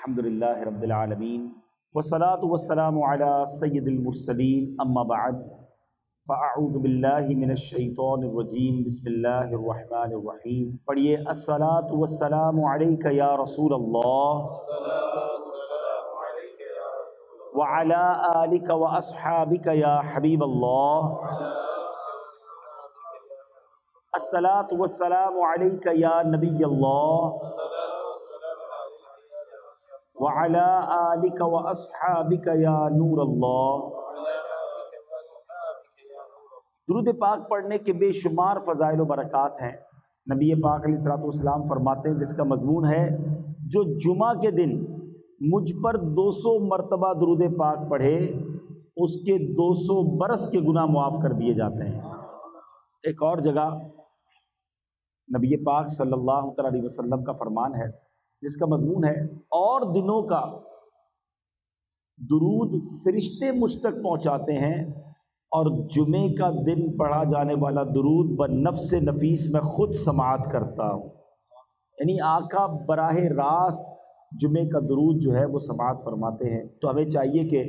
الحمدللہ رب العالمین والصلاة والسلام علی سید المرسلین اما بعد فاعوذ باللہ من الشیطان الرجیم بسم اللہ الرحمن الرحیم. پڑھیے الصلاۃ والسلام علیک یا رسول اللہ وعلی آلک واصحابک یا حبیب اللہ. الصلاۃ والسلام علیک یا نبی اللہ وعلی آلک واصحابک یا نور اللہ. درود پاک پڑھنے کے بے شمار فضائل و برکات ہیں. نبی پاک علیہ الصلوۃ والسلام فرماتے ہیں جس کا مضمون ہے جو جمعہ کے دن مجھ پر 200 مرتبہ درود پاک پڑھے اس کے 200 برس کے گناہ معاف کر دیے جاتے ہیں. ایک اور جگہ نبی پاک صلی اللہ علیہ وسلم کا فرمان ہے جس کا مضمون ہے اور دنوں کا درود فرشتے مجھ تک پہنچاتے ہیں اور جمعے کا دن پڑھا جانے والا درود بنفس نفیس میں خود سماعت کرتا ہوں. یعنی آقا براہ راست جمعے کا درود جو ہے وہ سماعت فرماتے ہیں. تو ہمیں چاہیے کہ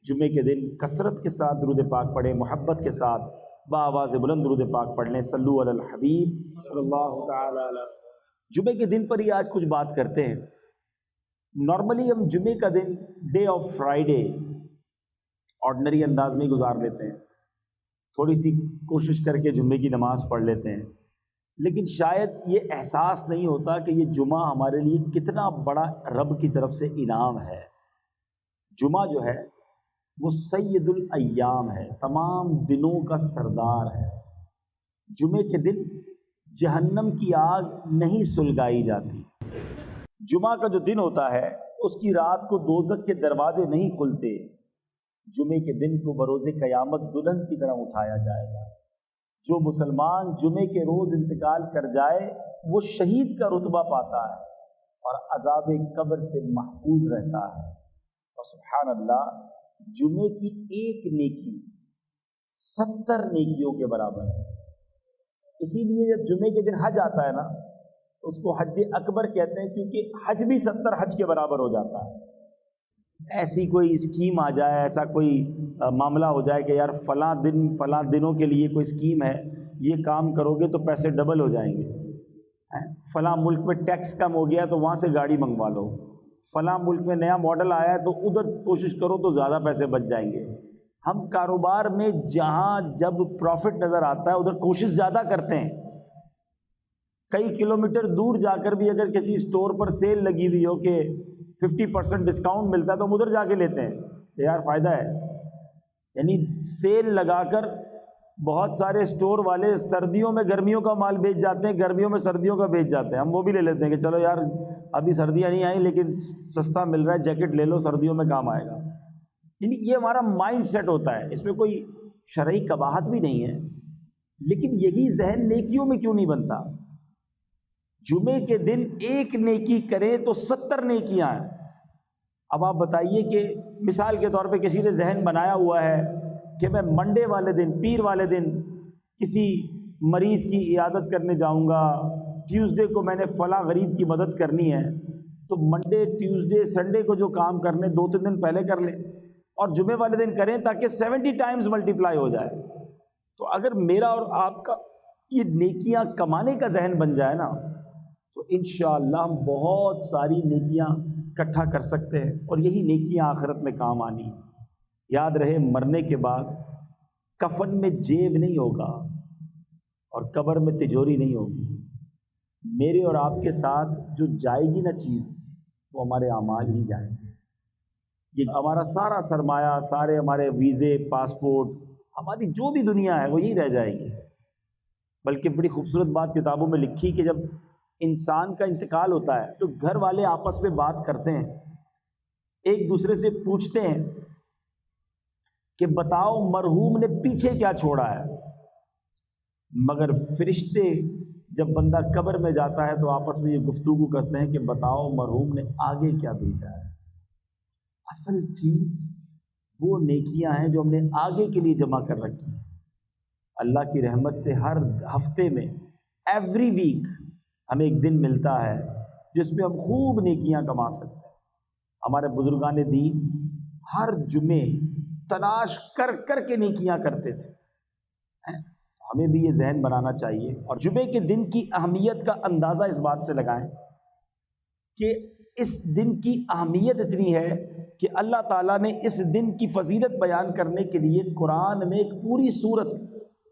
جمعے کے دن کثرت کے ساتھ درود پاک پڑھیں، محبت کے ساتھ بآواز بلند درود پاک پڑھ لیں. صلو علی الحبیب صلی اللہ تعالی علیہ. جمعے کے دن پر ہی آج کچھ بات کرتے ہیں. نارملی ہم جمعے کا دن ڈے آف فرائیڈے آرڈنری انداز میں گزار لیتے ہیں، تھوڑی سی کوشش کر کے جمعے کی نماز پڑھ لیتے ہیں، لیکن شاید یہ احساس نہیں ہوتا کہ یہ جمعہ ہمارے لیے کتنا بڑا رب کی طرف سے انعام ہے. جمعہ جو ہے وہ سید الایام ہے، تمام دنوں کا سردار ہے. جمعے کے دن جہنم کی آگ نہیں سلگائی جاتی. جمعہ کا جو دن ہوتا ہے اس کی رات کو دوزخ کے دروازے نہیں کھلتے. جمعے کے دن کو بروز قیامت دلہن کی طرح اٹھایا جائے گا. جو مسلمان جمعے کے روز انتقال کر جائے وہ شہید کا رتبہ پاتا ہے اور عذاب قبر سے محفوظ رہتا ہے. اور سبحان اللہ، جمعے کی ایک نیکی 70 نیکیوں کے برابر ہے. اسی لیے جب جمعے کے دن حج آتا ہے نا تو اس کو حج اکبر کہتے ہیں، کیونکہ حج بھی 70 حج کے برابر ہو جاتا ہے. ایسی کوئی اسکیم آ جائے، ایسا کوئی معاملہ ہو جائے کہ یار فلاں دن فلاں دنوں کے لیے کوئی اسکیم ہے، یہ کام کرو گے تو پیسے ڈبل ہو جائیں گے، فلاں ملک میں ٹیکس کم ہو گیا تو وہاں سے گاڑی منگوا لو، فلاں ملک میں نیا ماڈل آیا ہے تو ادھر کوشش کرو تو زیادہ پیسے بچ جائیں گے. ہم کاروبار میں جہاں جب پروفٹ نظر آتا ہے ادھر کوشش زیادہ کرتے ہیں. کئی کلومیٹر دور جا کر بھی اگر کسی اسٹور پر سیل لگی ہوئی ہو کہ 50% ڈسکاؤنٹ ملتا ہے تو ہم ادھر جا کے لیتے ہیں کہ یار فائدہ ہے. یعنی سیل لگا کر بہت سارے اسٹور والے سردیوں میں گرمیوں کا مال بیچ جاتے ہیں، گرمیوں میں سردیوں کا بیچ جاتے ہیں. ہم وہ بھی لے لیتے ہیں کہ چلو یار ابھی سردیاں نہیں آئیں لیکن سستا مل رہا ہے، جیکٹ لے لو سردیوں میں کام آئے گا. یعنی یہ ہمارا مائنڈ سیٹ ہوتا ہے، اس میں کوئی شرعی قباحت بھی نہیں ہے. لیکن یہی ذہن نیکیوں میں کیوں نہیں بنتا؟ جمعے کے دن ایک نیکی کریں تو 70 نیکیاں ہیں. اب آپ بتائیے کہ مثال کے طور پہ کسی نے ذہن بنایا ہوا ہے کہ میں منڈے والے دن، پیر والے دن کسی مریض کی عیادت کرنے جاؤں گا، ٹیوزڈے کو میں نے فلاں غریب کی مدد کرنی ہے، تو منڈے ٹیوزڈے سنڈے کو جو کام کرنے 2-3 دن پہلے کر لیں اور جمعے والے دن کریں تاکہ 70 ٹائمز ملٹیپلائی ہو جائے. تو اگر میرا اور آپ کا یہ نیکیاں کمانے کا ذہن بن جائے نا تو انشاءاللہ ہم بہت ساری نیکیاں اکٹھا کر سکتے ہیں اور یہی نیکیاں آخرت میں کام آنی. یاد رہے مرنے کے بعد کفن میں جیب نہیں ہوگا اور قبر میں تجوری نہیں ہوگی. میرے اور آپ کے ساتھ جو جائے گی نا چیز وہ ہمارے اعمال ہی جائیں گے. یہ ہمارا سارا سرمایہ، سارے ہمارے ویزے، پاسپورٹ، ہماری جو بھی دنیا ہے وہ یہی رہ جائے گی. بلکہ بڑی خوبصورت بات کتابوں میں لکھی کہ جب انسان کا انتقال ہوتا ہے تو گھر والے آپس میں بات کرتے ہیں، ایک دوسرے سے پوچھتے ہیں کہ بتاؤ مرحوم نے پیچھے کیا چھوڑا ہے. مگر فرشتے جب بندہ قبر میں جاتا ہے تو آپس میں یہ گفتگو کرتے ہیں کہ بتاؤ مرحوم نے آگے کیا بھیجا ہے. اصل چیز وہ نیکیاں ہیں جو ہم نے آگے کے لیے جمع کر رکھی ہیں. اللہ کی رحمت سے ہر ہفتے میں ایوری ویک ہمیں ایک دن ملتا ہے جس میں ہم خوب نیکیاں کما سکتے ہیں. ہمارے بزرگان دین ہر جمعے تلاش کر کر کے نیکیاں کرتے تھے. ہمیں بھی یہ ذہن بنانا چاہیے. اور جمعے کے دن کی اہمیت کا اندازہ اس بات سے لگائیں کہ اس دن کی اہمیت اتنی ہے کہ اللہ تعالیٰ نے اس دن کی فضیلت بیان کرنے کے لیے قرآن میں ایک پوری سورت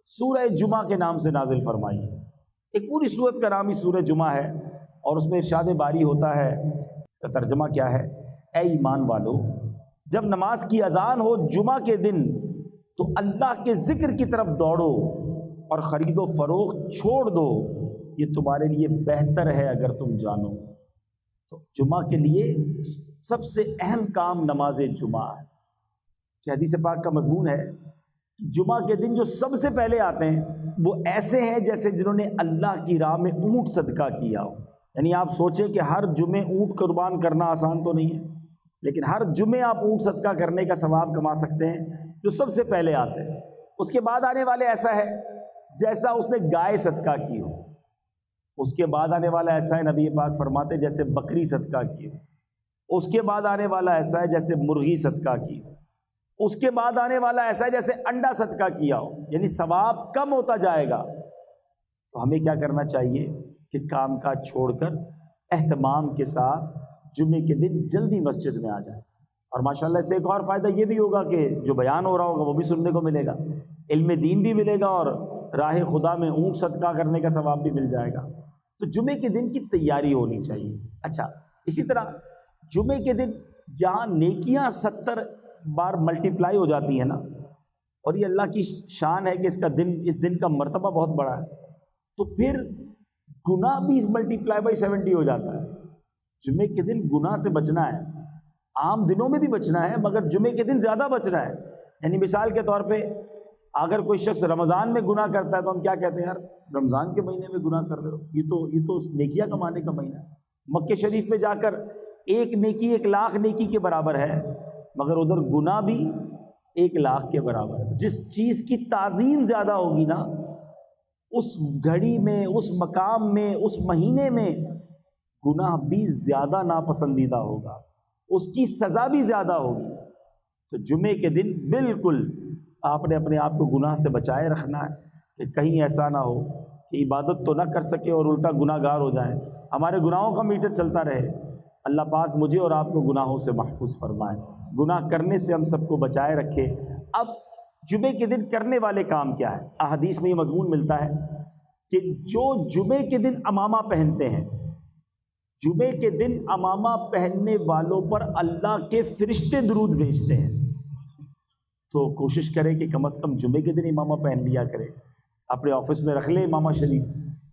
سورہ جمعہ کے نام سے نازل فرمائی ہے. ایک پوری سورت کا نام ہی سورہ جمعہ ہے. اور اس میں ارشاد باری ہوتا ہے، اس کا ترجمہ کیا ہے؟ اے ایمان والو، جب نماز کی اذان ہو جمعہ کے دن تو اللہ کے ذکر کی طرف دوڑو اور خرید و فروخت چھوڑ دو، یہ تمہارے لیے بہتر ہے اگر تم جانو. تو جمعہ کے لیے سب سے اہم کام نماز جمعہ ہے. کہ حدیث پاک کا مضمون ہے کہ جمعہ کے دن جو سب سے پہلے آتے ہیں وہ ایسے ہیں جیسے جنہوں نے اللہ کی راہ میں اونٹ صدقہ کیا ہو. یعنی آپ سوچیں کہ ہر جمعے اونٹ قربان کرنا آسان تو نہیں ہے، لیکن ہر جمعے آپ اونٹ صدقہ کرنے کا ثواب کما سکتے ہیں جو سب سے پہلے آتے ہیں. اس کے بعد آنے والے ایسا ہے جیسا اس نے گائے صدقہ کی ہو. اس کے بعد آنے والا ایسا ہے، نبی پاک فرماتے جیسے بکری صدقہ کی ہو. اس کے بعد آنے والا ایسا ہے جیسے مرغی صدقہ کی ہو. اس کے بعد آنے والا ایسا ہے جیسے انڈا صدقہ کیا ہو. یعنی ثواب کم ہوتا جائے گا. تو ہمیں کیا کرنا چاہیے کہ کام کاج چھوڑ کر اہتمام کے ساتھ جمعے کے دن جلدی مسجد میں آ جائیں. اور ماشاءاللہ اس سے ایک اور فائدہ یہ بھی ہوگا کہ جو بیان ہو رہا ہوگا وہ بھی سننے کو ملے گا، علم دین بھی ملے گا، اور راہ خدا میں اونٹ صدقہ کرنے کا ثواب بھی مل جائے گا. تو جمعے کے دن کی تیاری ہونی چاہیے. اچھا، اسی طرح جمعے کے دن جہاں نیکیاں 70 بار ملٹیپلائی ہو جاتی ہیں نا، اور یہ اللہ کی شان ہے کہ اس دن کا مرتبہ بہت بڑا ہے، تو پھر گناہ بھی ملٹیپلائی بائی 70 ہو جاتا ہے. جمعے کے دن گناہ سے بچنا ہے. عام دنوں میں بھی بچنا ہے مگر جمعے کے دن زیادہ بچنا ہے. یعنی مثال کے طور پہ اگر کوئی شخص رمضان میں گناہ کرتا ہے تو ہم کیا کہتے ہیں؟ یار رمضان کے مہینے میں گناہ کر رہے ہو، یہ تو نیکیاں کمانے کا مہینہ ہے. مکہ شریف میں جا کر ایک نیکی 1,00,000 نیکی کے برابر ہے، مگر ادھر گناہ بھی 1,00,000 کے برابر ہے. جس چیز کی تعظیم زیادہ ہوگی نا، اس گھڑی میں، اس مقام میں، اس مہینے میں گناہ بھی زیادہ ناپسندیدہ ہوگا، اس کی سزا بھی زیادہ ہوگی. تو جمعے کے دن بالکل آپ نے اپنے آپ کو گناہ سے بچائے رکھنا ہے کہ کہیں ایسا نہ ہو کہ عبادت تو نہ کر سکے اور الٹا گناہ گار ہو جائیں. ہمارے گناہوں کا میٹر چلتا رہے. اللہ پاک مجھے اور آپ کو گناہوں سے محفوظ فرمائے، گناہ کرنے سے ہم سب کو بچائے رکھے. اب جمعے کے دن کرنے والے کام کیا ہے؟ احادیث میں یہ مضمون ملتا ہے کہ جو جمعے کے دن عمامہ پہنتے ہیں، جمعے کے دن عمامہ پہننے والوں پر اللہ کے فرشتے درود بھیجتے ہیں. تو کوشش کرے کہ کم از کم جمعے کے دن امامہ پہن لیا کرے. اپنے آفس میں رکھ لے امامہ شریف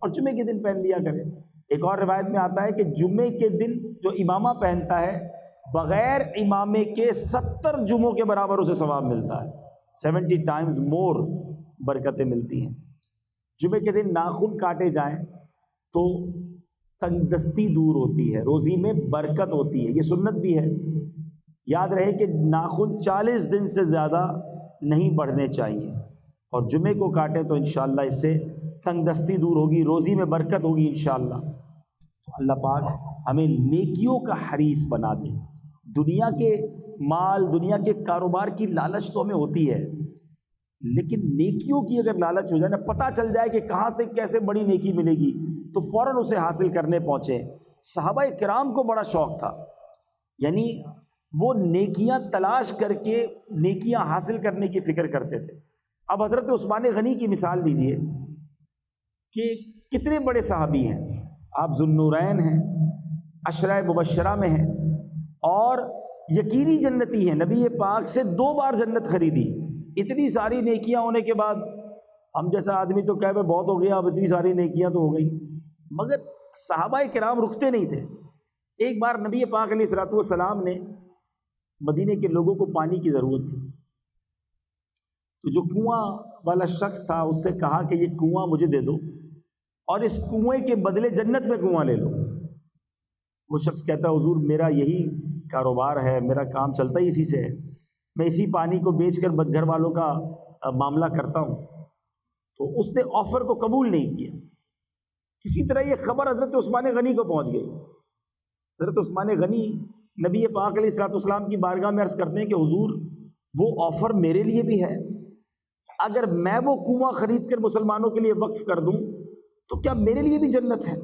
اور جمعے کے دن پہن لیا کرے. ایک اور روایت میں آتا ہے کہ جمعے کے دن جو امامہ پہنتا ہے بغیر امامے کے 70 جمعوں کے برابر اسے ثواب ملتا ہے. 70 ٹائمز مور برکتیں ملتی ہیں. جمعے کے دن ناخن کاٹے جائیں تو تنگ دستی دور ہوتی ہے، روزی میں برکت ہوتی ہے. یہ سنت بھی ہے. یاد رہے کہ ناخن 40 دن سے زیادہ نہیں بڑھنے چاہیے، اور جمعے کو کاٹیں تو انشاءاللہ اس سے تنگ دستی دور ہوگی، روزی میں برکت ہوگی انشاءاللہ. تو اللہ پاک ہمیں نیکیوں کا حریص بنا دے. دنیا کے مال، دنیا کے کاروبار کی لالچ تو ہمیں ہوتی ہے، لیکن نیکیوں کی اگر لالچ ہو جائے نا، پتہ چل جائے کہ کہاں سے کیسے بڑی نیکی ملے گی، تو فوراً اسے حاصل کرنے پہنچے. صحابہ کرام کو بڑا شوق تھا، یعنی وہ نیکیاں تلاش کر کے نیکیاں حاصل کرنے کی فکر کرتے تھے. اب حضرت عثمان غنی کی مثال لیجئے کہ کتنے بڑے صحابی ہیں. آپ ذوالنورین ہیں، عشرہ مبشرہ میں ہیں، اور یقینی جنتی ہیں. نبی پاک سے 2 بار جنت خریدی. اتنی ساری نیکیاں ہونے کے بعد ہم جیسا آدمی تو کہے بہت ہو گیا، اب اتنی ساری نیکیاں تو ہو گئی، مگر صحابہ کرام رکتے نہیں تھے. ایک بار نبی پاک علیہ الصلوۃ والسلام نے مدینے کے لوگوں کو پانی کی ضرورت تھی، تو جو کنواں والا شخص تھا اس سے کہا کہ یہ کنواں مجھے دے دو اور اس کنویں کے بدلے جنت میں کنواں لے لو. وہ شخص کہتا ہے حضور میرا یہی کاروبار ہے، میرا کام چلتا ہی اسی سے ہے، میں اسی پانی کو بیچ کر گھر والوں کا معاملہ کرتا ہوں. تو اس نے آفر کو قبول نہیں کیا. کسی طرح یہ خبر حضرت عثمان غنی کو پہنچ گئی. حضرت عثمان غنی نبی پاک علیہ الصلوۃ والسلام کی بارگاہ میں عرض کرتے ہیں کہ حضور وہ آفر میرے لیے بھی ہے، اگر میں وہ کنواں خرید کر مسلمانوں کے لیے وقف کر دوں تو کیا میرے لیے بھی جنت ہے،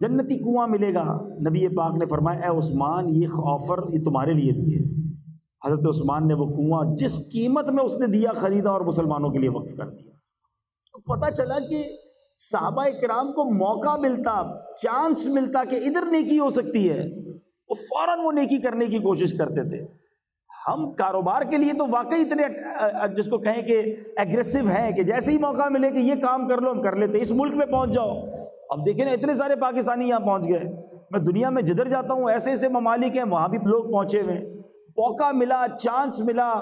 جنتی کنواں ملے گا؟ نبی پاک نے فرمایا اے عثمان یہ آفر یہ تمہارے لیے بھی ہے۔ حضرت عثمان نے وہ کنواں جس قیمت میں اس نے دیا خریدا اور مسلمانوں کے لیے وقف کر دیا۔ تو پتہ چلا کہ صحابہ کرام کو موقع ملتا، چانس ملتا کہ ادھر نیکی ہو سکتی ہے، وہ فوراً وہ نیکی کرنے کی کوشش کرتے تھے۔ ہم کاروبار کے لیے تو واقعی اتنے جس کو کہیں کہ ایگریسو ہیں کہ جیسے ہی موقع ملے کہ یہ کام کر لو ہم کر لیتے، اس ملک میں پہنچ جاؤ۔ اب دیکھیں نا اتنے سارے پاکستانی یہاں پہنچ گئے، میں دنیا میں جدھر جاتا ہوں ایسے ایسے ممالک ہیں وہاں بھی لوگ پہنچے ہوئے، موقع ملا، چانس ملا،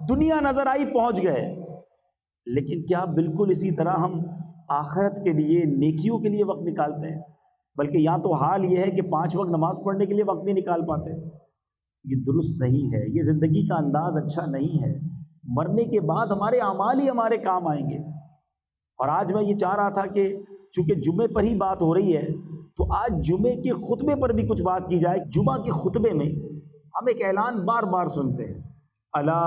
دنیا نظر آئی، پہنچ گئے۔ لیکن کیا بالکل اسی طرح ہم آخرت کے لیے نیکیوں کے لیے وقت نکالتے ہیں؟ بلکہ یہاں تو حال یہ ہے کہ 5 وقت نماز پڑھنے کے لیے وقت نہیں نکال پاتے۔ یہ درست نہیں ہے، یہ زندگی کا انداز اچھا نہیں ہے۔ مرنے کے بعد ہمارے اعمال ہی ہمارے کام آئیں گے۔ اور آج میں یہ چاہ رہا تھا کہ چونکہ جمعے پر ہی بات ہو رہی ہے تو آج جمعے کے خطبے پر بھی کچھ بات کی جائے۔ جمعہ کے خطبے میں ہم ایک اعلان بار بار سنتے ہیں، الا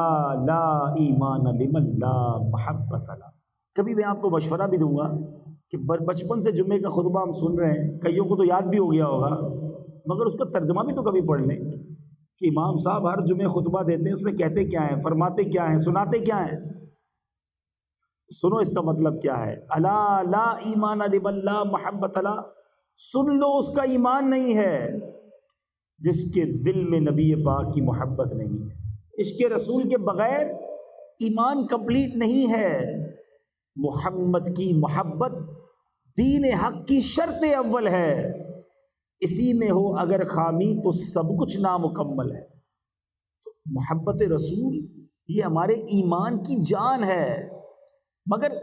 لا ایمان لمن لا محبت لا۔ کبھی میں آپ کو مشورہ بھی دوں گا کہ بچپن سے جمعے کا خطبہ ہم سن رہے ہیں، کئیوں کو تو یاد بھی ہو گیا ہوگا، مگر اس کا ترجمہ بھی تو کبھی پڑھ لیں کہ امام صاحب ہر جمعے خطبہ دیتے ہیں، اس میں کہتے کیا ہیں، فرماتے کیا ہیں، سناتے کیا ہیں۔ سنو اس کا مطلب کیا ہے، الا لا ایمان لمن لا محبت لا۔ سن لو اس کا ایمان نہیں ہے جس کے دل میں نبی پاک کی محبت نہیں ہے۔ عشق رسول کے بغیر ایمان کمپلیٹ نہیں ہے۔ محمد کی محبت دین حق کی شرط اول ہے، اسی میں ہو اگر خامی تو سب کچھ نامکمل ہے۔ تو محبت رسول یہ ہمارے ایمان کی جان ہے۔ مگر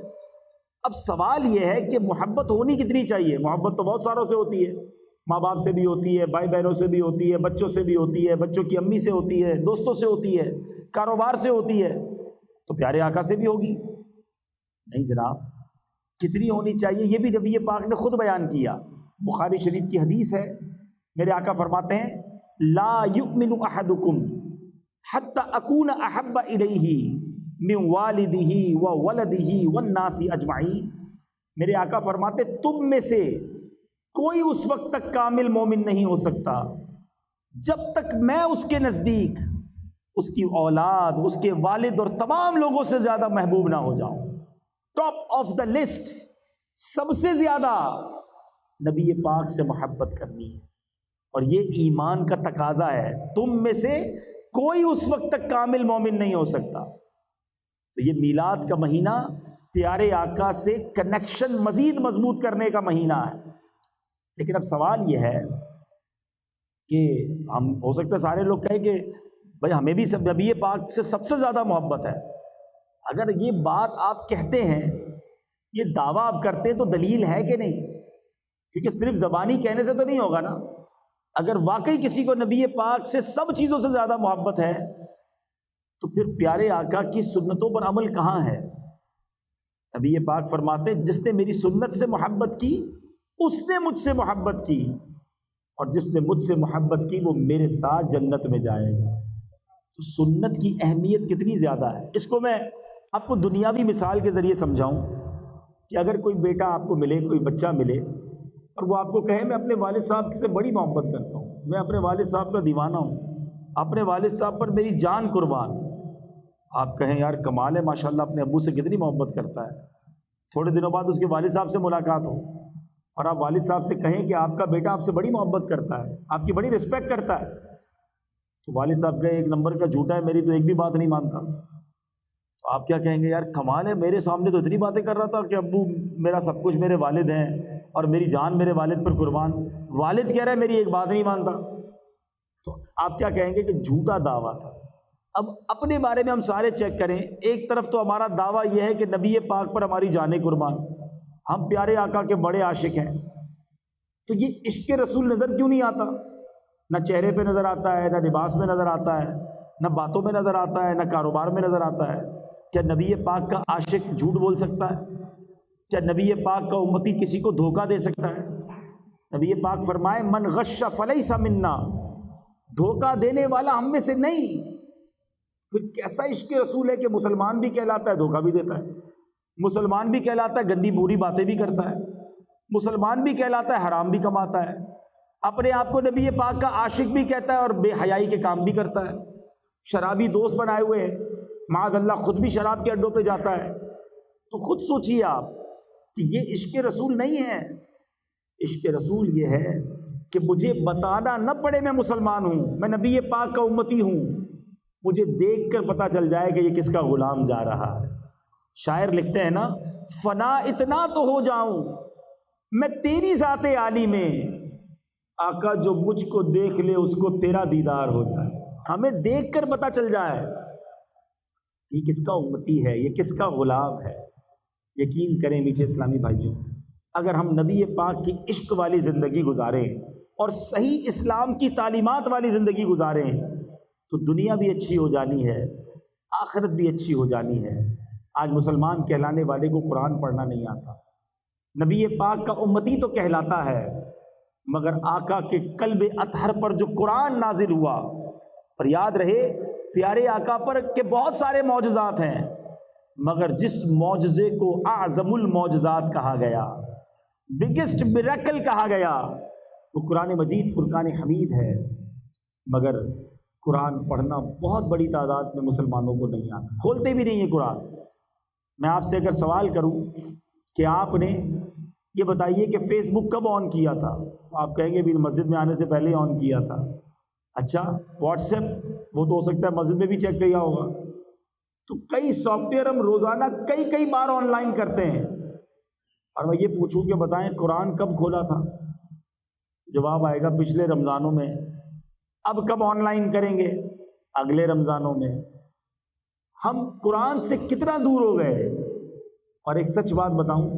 اب سوال یہ ہے کہ محبت ہونی کتنی چاہیے؟ محبت تو بہت ساروں سے ہوتی ہے، ماں باپ سے بھی ہوتی ہے، بھائی بہنوں سے بھی ہوتی ہے، بچوں سے بھی ہوتی ہے، بچوں کی امی سے ہوتی ہے، دوستوں سے ہوتی ہے، کاروبار سے ہوتی ہے، تو پیارے آقا سے بھی ہوگی؟ نہیں جناب، کتنی ہونی چاہیے یہ بھی نبی پاک نے خود بیان کیا۔ بخاری شریف کی حدیث ہے، میرے آقا فرماتے ہیں لا یؤمن احدکم حتی اکون احب الیہ من والدہ وولدہ والناس اجمعین۔ میرے آقا فرماتے تم میں سے کوئی اس وقت تک کامل مومن نہیں ہو سکتا جب تک میں اس کے نزدیک اس کی اولاد، اس کے والد اور تمام لوگوں سے زیادہ محبوب نہ ہو جاؤں۔ ٹاپ آف دا لسٹ، سب سے زیادہ نبی پاک سے محبت کرنی ہے، اور یہ ایمان کا تقاضا ہے۔ تم میں سے کوئی اس وقت تک کامل مومن نہیں ہو سکتا۔ تو یہ میلاد کا مہینہ پیارے آقا سے کنیکشن مزید مضبوط کرنے کا مہینہ ہے۔ لیکن اب سوال یہ ہے کہ ہم ہو سکتا ہے سارے لوگ کہیں کہ بھائی ہمیں بھی نبی پاک سے سب سے زیادہ محبت ہے۔ اگر یہ بات آپ کہتے ہیں، یہ دعویٰ آپ کرتے ہیں، تو دلیل ہے کہ نہیں؟ کیونکہ صرف زبانی کہنے سے تو نہیں ہوگا نا۔ اگر واقعی کسی کو نبی پاک سے سب چیزوں سے زیادہ محبت ہے تو پھر پیارے آقا کی سنتوں پر عمل کہاں ہے؟ نبی پاک فرماتے ہیں جس نے میری سنت سے محبت کی اس نے مجھ سے محبت کی، اور جس نے مجھ سے محبت کی وہ میرے ساتھ جنت میں جائے گا۔ تو سنت کی اہمیت کتنی زیادہ ہے، اس کو میں آپ کو دنیاوی مثال کے ذریعے سمجھاؤں کہ اگر کوئی بیٹا آپ کو ملے، کوئی بچہ ملے، اور وہ آپ کو کہے میں اپنے والد صاحب سے بڑی محبت کرتا ہوں، میں اپنے والد صاحب کا دیوانہ ہوں، اپنے والد صاحب پر میری جان قربان۔ آپ کہیں یار کمال ہے، ماشاءاللہ اپنے ابو سے کتنی محبت کرتا ہے۔ تھوڑے دنوں بعد اس کے والد صاحب سے ملاقات ہو اور آپ والد صاحب سے کہیں کہ آپ کا بیٹا آپ سے بڑی محبت کرتا ہے، آپ کی بڑی رسپیکٹ کرتا ہے، تو والد صاحب کہے ایک نمبر کا جھوٹا ہے، میری تو ایک بھی بات نہیں مانتا۔ تو آپ کیا کہیں گے؟ یار کمال ہے، میرے سامنے تو اتنی باتیں کر رہا تھا کہ ابو میرا سب کچھ، میرے والد ہیں اور میری جان میرے والد پر قربان، والد کہہ رہا ہے میری ایک بات نہیں مانتا۔ تو آپ کیا کہیں گے کہ جھوٹا دعویٰ تھا۔ اب اپنے بارے میں ہم سارے چیک کریں، ایک طرف تو ہمارا دعویٰ یہ ہے کہ نبی پاک پر ہماری جانیں قربان، ہم پیارے آقا کے بڑے عاشق ہیں، تو یہ عشق رسول نظر کیوں نہیں آتا؟ نہ چہرے پہ نظر آتا ہے، نہ لباس میں نظر آتا ہے، نہ باتوں میں نظر آتا ہے، نہ کاروبار میں نظر آتا ہے۔ کیا نبی پاک کا عاشق جھوٹ بول سکتا ہے؟ کیا نبی پاک کا امتی کسی کو دھوکہ دے سکتا ہے؟ نبی پاک فرمائے من غش فلیس منا، دھوکہ دینے والا ہم میں سے نہیں۔ پھر کیسا عشق رسول ہے کہ مسلمان بھی کہلاتا ہے دھوکہ بھی دیتا ہے، مسلمان بھی کہلاتا ہے گندی بری باتیں بھی کرتا ہے، مسلمان بھی کہلاتا ہے حرام بھی کماتا ہے، اپنے آپ کو نبی پاک کا عاشق بھی کہتا ہے اور بے حیائی کے کام بھی کرتا ہے، شرابی دوست بنائے ہوئے ہیں، معاذ اللہ خود بھی شراب کے اڈوں پہ جاتا ہے۔ تو خود سوچئے آپ کہ یہ عشق رسول نہیں ہے۔ عشق رسول یہ ہے کہ مجھے بتانا نہ پڑے میں مسلمان ہوں، میں نبی پاک کا امتی ہوں، مجھے دیکھ کر پتہ چل جائے کہ یہ کس کا غلام جا رہا ہے۔ شاعر لکھتے ہیں نا، فنا اتنا تو ہو جاؤں میں تیری ذات عالی میں، آقا جو مجھ کو دیکھ لے اس کو تیرا دیدار ہو جائے۔ ہمیں دیکھ کر پتہ چل جائے یہ کس کا امتی ہے، یہ کس کا غلام ہے۔ یقین کریں میٹھے اسلامی بھائیوں، اگر ہم نبی پاک کی عشق والی زندگی گزاریں اور صحیح اسلام کی تعلیمات والی زندگی گزاریں تو دنیا بھی اچھی ہو جانی ہے، آخرت بھی اچھی ہو جانی ہے۔ آج مسلمان کہلانے والے کو قرآن پڑھنا نہیں آتا، نبی پاک کا امتی تو کہلاتا ہے، مگر آقا کے قلب اطہر پر جو قرآن نازل ہوا، اور یاد رہے پیارے آقا پر کہ بہت سارے معجزات ہیں، مگر جس معجزے کو اعظم المعجزات کہا گیا، بگسٹ میریکل کہا گیا، وہ قرآن مجید فرقان حمید ہے۔ مگر قرآن پڑھنا بہت بڑی تعداد میں مسلمانوں کو نہیں آتا، کھولتے بھی نہیں ہے قرآن۔ میں آپ سے اگر سوال کروں کہ آپ نے یہ بتائیے کہ فیس بک کب آن کیا تھا، آپ کہیں گے بھی مسجد میں آنے سے پہلے آن کیا تھا۔ اچھا واٹس ایپ، وہ تو ہو سکتا ہے مسجد میں بھی چیک کیا ہوگا۔ تو کئی سافٹ ویئر ہم روزانہ کئی بار آن لائن کرتے ہیں، اور میں یہ پوچھوں کہ بتائیں قرآن کب کھولا تھا؟ جواب آئے گا پچھلے رمضانوں میں۔ اب کب آن لائن کریں گے؟ اگلے رمضانوں میں۔ ہم قرآن سے کتنا دور ہو گئے۔ اور ایک سچ بات بتاؤں،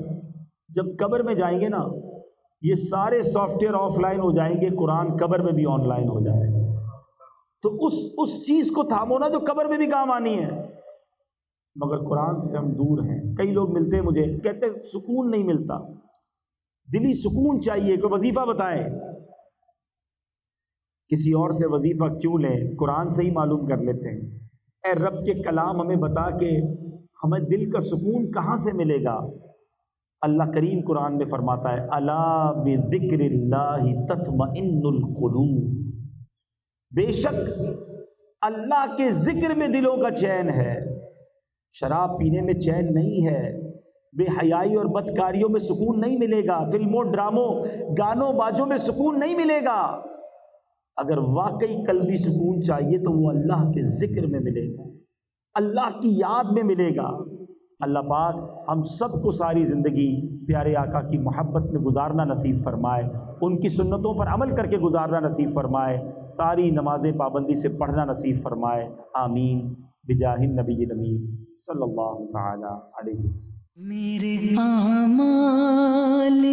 جب قبر میں جائیں گے نا، یہ سارے سافٹ ویئر آف لائن ہو جائیں گے، قرآن قبر میں بھی آن لائن ہو جائے گا۔ تو اس چیز کو تھامو نا جو قبر میں بھی کام آنی ہے، مگر قرآن سے ہم دور ہیں۔ کئی لوگ ملتے ہیں مجھے، کہتے ہیں سکون نہیں ملتا، دلی سکون چاہیے، کوئی وظیفہ بتائیں۔ کسی اور سے وظیفہ کیوں لیں، قرآن سے ہی معلوم کر لیتے ہیں۔ اے رب کے کلام ہمیں بتا کہ ہمیں دل کا سکون کہاں سے ملے گا۔ اللہ کریم قرآن میں فرماتا ہے، الا بذکر اللہ تطمئن القلوب، بے شک اللہ کے ذکر میں دلوں کا چین ہے۔ شراب پینے میں چین نہیں ہے، بے حیائی اور بدکاریوں میں سکون نہیں ملے گا، فلموں ڈراموں گانوں باجوں میں سکون نہیں ملے گا۔ اگر واقعی قلبی سکون چاہیے تو وہ اللہ کے ذکر میں ملے گا، اللہ کی یاد میں ملے گا۔ اللہ پاک ہم سب کو ساری زندگی پیارے آقا کی محبت میں گزارنا نصیب فرمائے، ان کی سنتوں پر عمل کر کے گزارنا نصیب فرمائے، ساری نمازیں پابندی سے پڑھنا نصیب فرمائے، آمین بجاہ النبی الامین صلی اللہ تعالی علیہ وسلم۔ میرے اعمال